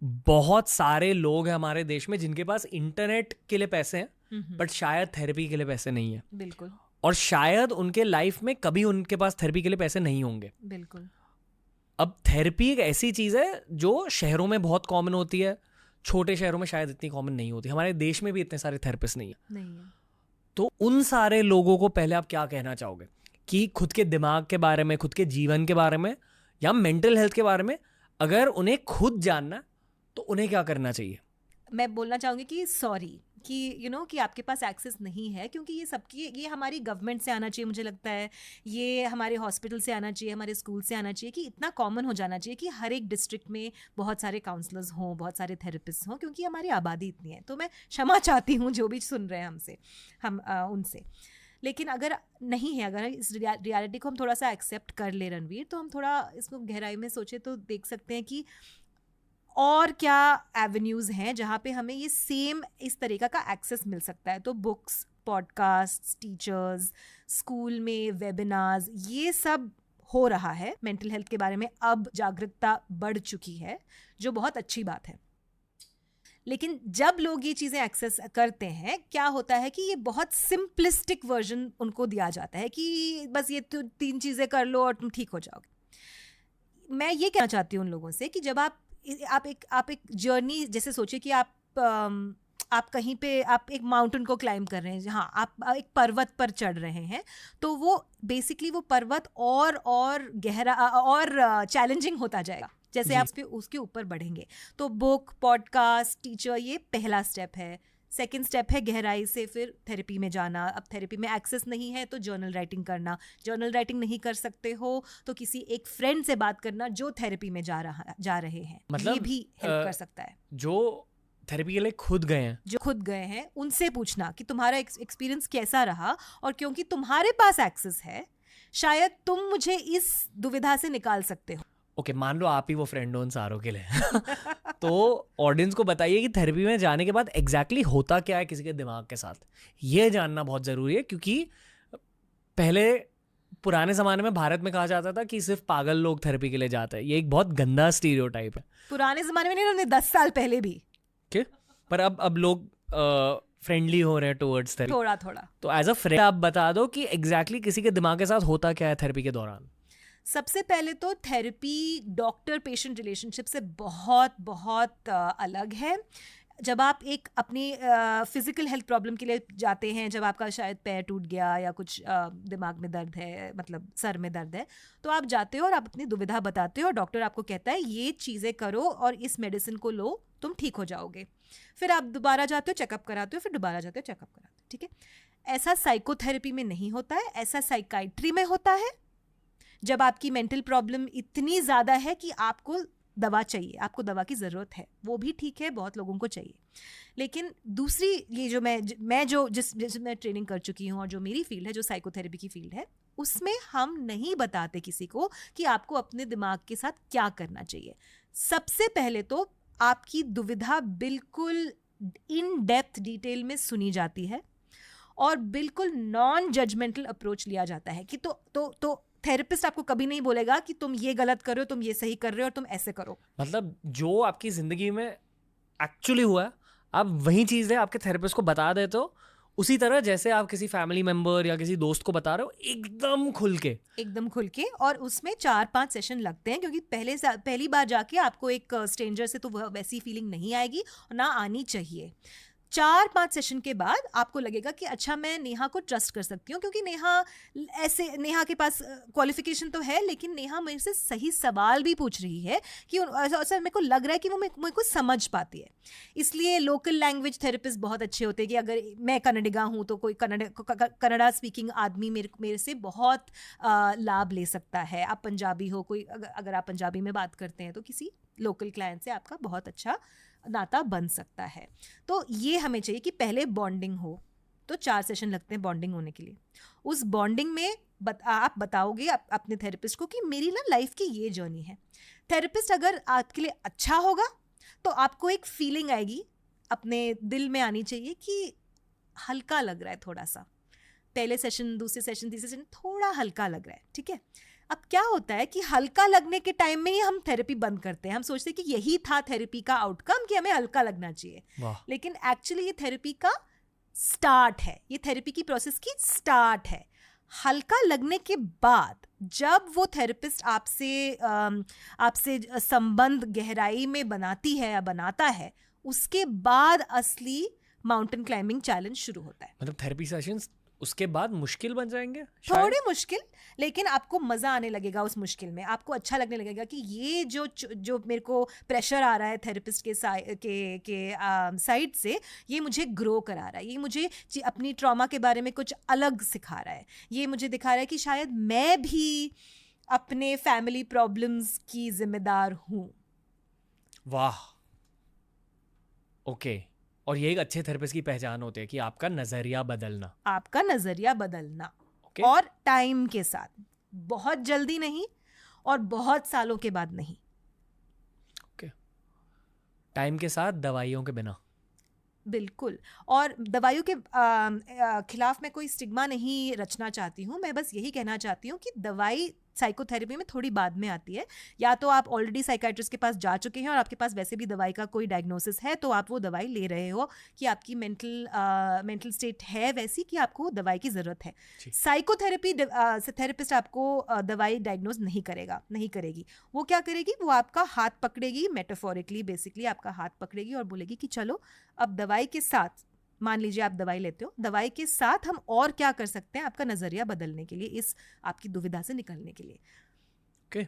बहुत सारे लोग हैं हमारे देश में जिनके पास इंटरनेट के लिए पैसे हैं बट शायद थेरेपी के लिए पैसे नहीं है। बिल्कुल। और शायद उनके लाइफ में कभी उनके पास थेरेपी के लिए पैसे नहीं होंगे। बिल्कुल। अब थेरेपी एक ऐसी चीज़ है जो शहरों में बहुत कॉमन होती है, छोटे शहरों में शायद इतनी कॉमन नहीं होती। हमारे देश में भी इतने सारे थेरेपिस्ट नहीं है। तो उन सारे लोगों को पहले आप क्या कहना चाहोगे कि खुद के दिमाग के बारे में, खुद के जीवन के बारे में या मेंटल हेल्थ के बारे में अगर उन्हें खुद जानना है तो उन्हें क्या करना चाहिए? मैं बोलना चाहूँगी कि सॉरी कि कि आपके पास एक्सेस नहीं है, क्योंकि ये हमारी गवर्नमेंट से आना चाहिए। मुझे लगता है ये हमारे हॉस्पिटल से आना चाहिए, हमारे स्कूल से आना चाहिए, कि इतना कॉमन हो जाना चाहिए कि हर एक डिस्ट्रिक्ट में बहुत सारे काउंसलर्स हों, बहुत सारे थेरेपिस्ट हों, क्योंकि हमारी आबादी इतनी है। तो मैं क्षमा चाहती हूँ जो भी सुन रहे हैं उनसे। लेकिन अगर नहीं है, अगर इस रियलिटी को हम थोड़ा सा एक्सेप्ट कर ले रणवीर, तो हम थोड़ा इसको गहराई में सोचे तो देख सकते हैं कि और क्या एवेन्यूज़ हैं जहाँ पे हमें ये सेम इस तरीक़ा का एक्सेस मिल सकता है। तो बुक्स, पॉडकास्ट, टीचर्स, स्कूल में वेबिनार्स, ये सब हो रहा है। मेंटल हेल्थ के बारे में अब जागरूकता बढ़ चुकी है, जो बहुत अच्छी बात है। लेकिन जब लोग ये चीज़ें एक्सेस करते हैं, क्या होता है कि ये बहुत सिंपलिस्टिक वर्जन उनको दिया जाता है कि बस ये 3 चीज़ें कर लो और तुम ठीक हो जाओगे। मैं ये कहना चाहती हूँ उन लोगों से कि जब आप एक जर्नी, जैसे सोचिए कि आप कहीं पे आप एक माउंटेन को क्लाइंब कर रहे हैं, जहाँ आप एक पर्वत पर चढ़ रहे हैं, तो वो बेसिकली वो पर्वत और गहरा और चैलेंजिंग होता जाएगा जैसे आप उसके ऊपर बढ़ेंगे। तो बुक, पॉडकास्ट, टीचर, ये पहला स्टेप है। सेकेंड स्टेप है गहराई से फिर थेरेपी में जाना। अब थेरेपी में एक्सेस नहीं है तो जर्नल राइटिंग करना। जर्नल राइटिंग नहीं कर सकते हो तो किसी एक फ्रेंड से बात करना जो थेरेपी में जा रहे हैं, मतलब ये भी हेल्प कर सकता है। जो थेरेपी के लिए खुद गए हैं उनसे पूछना कि तुम्हारा एक्सपीरियंस कैसा रहा, और क्योंकि तुम्हारे पास एक्सेस है शायद तुम मुझे इस दुविधा से निकाल सकते हो। ओके, मान लो आप ही वो फ्रेंड हो उन सारों के लिए तो ऑडियंस को बताइए कि थेरेपी में जाने के बाद एग्जैक्टली होता क्या है किसी के दिमाग के साथ। ये जानना बहुत ज़रूरी है, क्योंकि पहले पुराने ज़माने में भारत में कहा जाता था कि सिर्फ पागल लोग थेरेपी के लिए जाते हैं। ये एक बहुत गंदा स्टीरियोटाइप है। पुराने ज़माने में नहीं, उन्होंने 10 साल पहले भी क्या, पर अब लोग फ्रेंडली हो रहे हैं टुवर्ड्स थेरेपी थोड़ा। तो एज अ फ्रेंड आप बता दो कि एग्जैक्टली किसी के दिमाग के साथ होता क्या है थेरेपी के दौरान। सबसे पहले तो थेरेपी डॉक्टर पेशेंट रिलेशनशिप से बहुत बहुत अलग है। जब आप एक अपनी फिजिकल हेल्थ प्रॉब्लम के लिए जाते हैं, जब आपका शायद पैर टूट गया या कुछ दिमाग में दर्द है, मतलब सर में दर्द है, तो आप जाते हो और आप अपनी दुविधा बताते हो और डॉक्टर आपको कहता है ये चीज़ें करो और इस मेडिसिन को लो, तुम ठीक हो जाओगे। फिर आप दोबारा जाते हो, चेकअप कराते हो, फिर दोबारा जाते हो, चेकअप कराते हो। ठीक है, ऐसा साइकोथेरेपी में नहीं होता है, ऐसा साइकाइट्री में होता है। जब आपकी मेंटल प्रॉब्लम इतनी ज़्यादा है कि आपको दवा चाहिए, आपको दवा की ज़रूरत है, वो भी ठीक है, बहुत लोगों को चाहिए। लेकिन दूसरी ये जो मैं जिसमें ट्रेनिंग कर चुकी हूँ और जो मेरी फील्ड है, जो साइकोथेरेपी की फील्ड है, उसमें हम नहीं बताते किसी को कि आपको अपने दिमाग के साथ क्या करना चाहिए। सबसे पहले तो आपकी दुविधा बिल्कुल इन डेप्थ डिटेल में सुनी जाती है और बिल्कुल नॉन जजमेंटल अप्रोच लिया जाता है कि तो थेरेपिस्ट आपको कभी नहीं बोलेगा कि तुम ये गलत कर रहे हो, तुम ये सही कर रहे हो और तुम ऐसे करो। मतलब जो आपकी जिंदगी में एक्चुअली हुआ है आप वही चीज़ें आपके थेरेपिस्ट को बता देते हो, उसी तरह जैसे आप किसी फैमिली मेंबर या किसी दोस्त को बता रहे हो, एकदम खुल के। और उसमें 4-5 सेशन लगते हैं, क्योंकि पहली बार जाके आपको एक स्ट्रेंजर से तो वैसी फीलिंग नहीं आएगी और ना आनी चाहिए। 4-5 सेशन के बाद आपको लगेगा कि अच्छा मैं नेहा को ट्रस्ट कर सकती हूँ, क्योंकि नेहा के पास क्वालिफिकेशन तो है, लेकिन नेहा मेरे से सही सवाल भी पूछ रही है कि ऐसा मेरे को लग रहा है कि वो मेरे को समझ पाती है। इसलिए लोकल लैंग्वेज थेरेपिस्ट बहुत अच्छे होते हैं कि अगर मैं कन्नडिगा हूँ तो कोई कन्नड़ा स्पीकिंग आदमी मेरे से बहुत लाभ ले सकता है। आप पंजाबी हो, कोई अगर आप पंजाबी में बात करते हैं तो किसी लोकल क्लाइंट से आपका बहुत अच्छा नाता बन सकता है। तो ये हमें चाहिए कि पहले बॉन्डिंग हो। तो 4 सेशन लगते हैं बॉन्डिंग होने के लिए। उस बॉन्डिंग में आप बताओगे अपने थेरेपिस्ट को कि मेरी ना लाइफ की ये जर्नी है। थेरेपिस्ट अगर आपके लिए अच्छा होगा तो आपको एक फीलिंग आएगी, अपने दिल में आनी चाहिए कि हल्का लग रहा है थोड़ा सा। पहले सेशन, दूसरे सेशन, तीसरे सेशन थोड़ा हल्का लग रहा है, ठीक है। अब क्या होता है कि हल्का लगने के टाइम में ही हम थेरेपी बंद करते हैं, हम सोचते हैं कि यही था थेरेपी का आउटकम कि हमें हल्का लगना चाहिए, लेकिन एक्चुअली ये थेरेपी का स्टार्ट है, ये थेरेपी की प्रोसेस की स्टार्ट है। हल्का लगने के बाद जब वो थेरेपिस्ट आपसे संबंध गहराई में बनाती है या बनाता है, उसके बाद असली माउंटेन क्लाइंबिंग चैलेंज शुरू होता है। मतलब थेरेपी सेशंस उसके बाद मुश्किल बन जाएंगे, थोड़े मुश्किल, लेकिन आपको मजा आने लगेगा उस मुश्किल में, आपको अच्छा लगने लगेगा कि ये जो मेरे को प्रेशर आ रहा है थेरेपिस्ट के साइड से, ये मुझे ग्रो करा रहा है, ये मुझे अपनी ट्रॉमा के बारे में कुछ अलग सिखा रहा है, ये मुझे दिखा रहा है कि शायद मैं भी अपने फैमिली प्रॉब्लम्स की जिम्मेदार हूँ। वाह, ओके। और ये एक अच्छे थेरेपिस्ट की पहचान होती है कि आपका नजरिया बदलना, okay? और टाइम के साथ, बहुत जल्दी नहीं और बहुत सालों के बाद नहीं। ओके, टाइम के साथ, दवाइयों के बिना। बिल्कुल। और दवाइयों के खिलाफ मैं कोई स्टिग्मा नहीं रचना चाहती हूँ, मैं बस यही कहना चाहती हूँ कि दवाई साइकोथेरेपी में थोड़ी बाद में आती है। या तो आप ऑलरेडी साइकाइट्रिस्ट के पास जा चुके हैं और आपके पास वैसे भी दवाई का कोई डायग्नोसिस है, तो आप वो दवाई ले रहे हो कि आपकी मेंटल स्टेट है वैसी कि आपको दवाई की ज़रूरत है। साइकोथेरेपी थेरेपिस्ट आपको दवाई डायग्नोज नहीं करेगी। वो क्या करेगी, वो आपका हाथ पकड़ेगी, मेटाफोरिकली बेसिकली आपका हाथ पकड़ेगी और बोलेगी कि चलो अब दवाई के साथ, मान लीजिए आप दवाई लेते हो, दवाई के साथ हम और क्या कर सकते हैं आपका नज़रिया बदलने के लिए, इस आपकी दुविधा से निकलने के लिए। ओके,